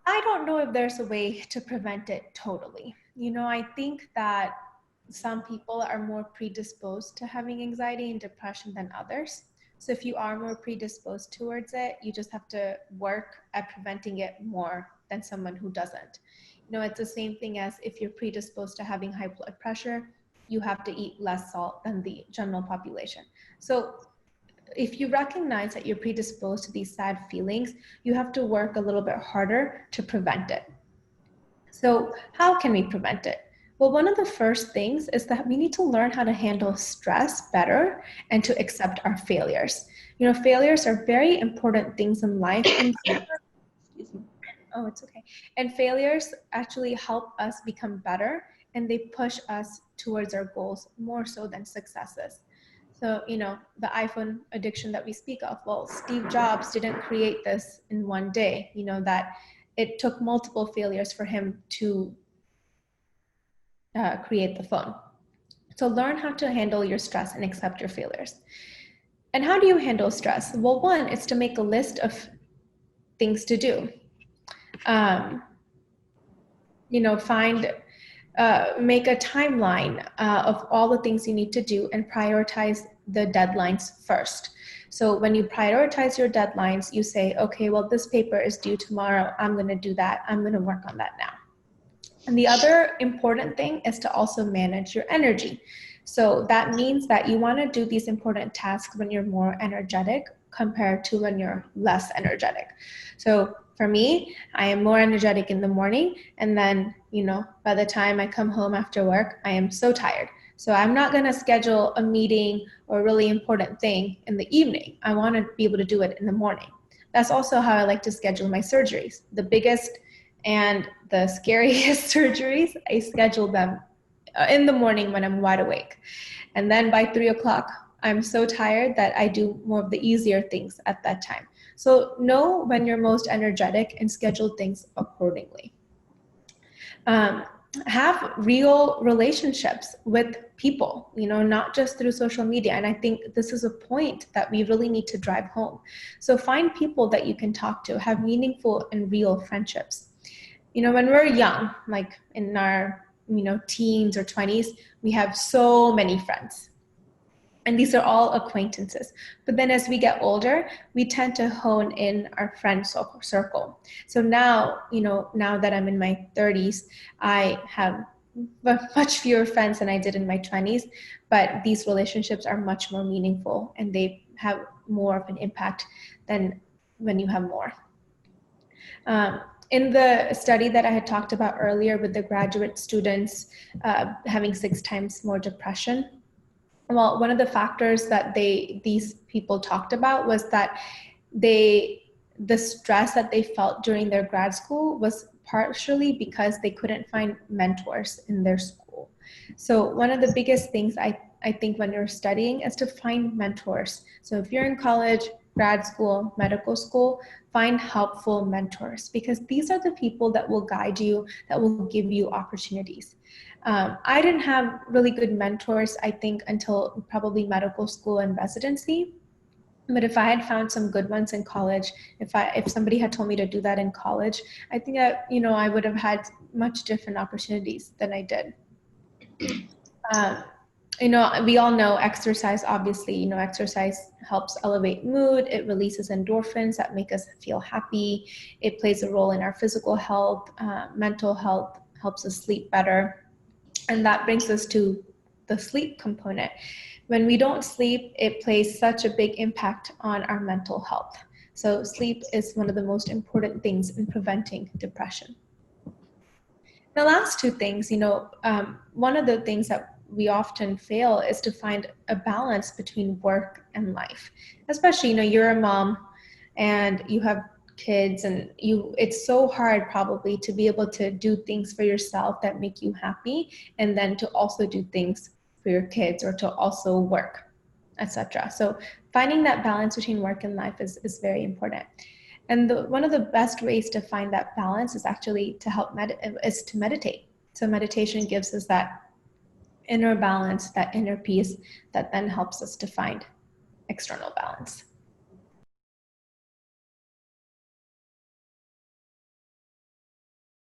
I don't know if there's a way to prevent it totally. I think that some people are more predisposed to having anxiety and depression than others. So if you are more predisposed towards it, you just have to work at preventing it more than someone who doesn't. It's the same thing as if you're predisposed to having high blood pressure, you have to eat less salt than the general population. So if you recognize that you're predisposed to these sad feelings, you have to work a little bit harder to prevent it. So how can we prevent it? Well, one of the first things is that we need to learn how to handle stress better and to accept our failures. Failures are very important things in life. And excuse me. Oh, it's okay. And failures actually help us become better, and they push us towards our goals more so than successes. So, the iPhone addiction that we speak of, well, Steve Jobs didn't create this in one day, that it took multiple failures for him to create the phone. So learn how to handle your stress and accept your failures. And how do you handle stress? Well, one is to make a list of things to do. Make a timeline of all the things you need to do and prioritize the deadlines first. So when you prioritize your deadlines, you say, okay, well, this paper is due tomorrow. I'm going to do that. I'm going to work on that now. And the other important thing is to also manage your energy. So that means that you want to do these important tasks when you're more energetic compared to when you're less energetic. So for me, I am more energetic in the morning, and then, by the time I come home after work, I am so tired. So I'm not going to schedule a meeting or a really important thing in the evening. I want to be able to do it in the morning. That's also how I like to schedule my surgeries. The biggest and the scariest surgeries, I schedule them in the morning when I'm wide awake. And then by 3 o'clock, I'm so tired that I do more of the easier things at that time. So know when you're most energetic and schedule things accordingly. Have real relationships with people, not just through social media. And I think this is a point that we really need to drive home. So find people that you can talk to, have meaningful and real friendships. When we're young, like in our, teens or 20s, we have so many friends. And these are all acquaintances. But then as we get older, we tend to hone in our friend circle. So now, now that I'm in my 30s, I have much fewer friends than I did in my 20s, but these relationships are much more meaningful and they have more of an impact than when you have more. In the study that I had talked about earlier with the graduate students having 6 times more depression, well, one of the factors that these people talked about was that the stress that they felt during their grad school was partially because they couldn't find mentors in their school. So one of the biggest things I think when you're studying is to find mentors. So if you're in college, grad school, medical school, find helpful mentors, because these are the people that will guide you, that will give you opportunities. I didn't have really good mentors, I think, until probably medical school and residency. But if I had found some good ones in college, if somebody had told me to do that in college, I think that, I would have had much different opportunities than I did. We all know exercise, obviously, exercise helps elevate mood. It releases endorphins that make us feel happy. It plays a role in our physical health, mental health, helps us sleep better. And that brings us to the sleep component. When we don't sleep, it plays such a big impact on our mental health. So sleep is one of the most important things in preventing depression. The last 2 things, one of the things that we often fail is to find a balance between work and life. Especially, you're a mom and you have kids, and it's so hard probably to be able to do things for yourself that make you happy, and then to also do things for your kids or to also work, etc. So finding that balance between work and life is very important. And one of the best ways to find that balance is actually to meditate. So meditation gives us that inner balance, that inner peace that then helps us to find external balance.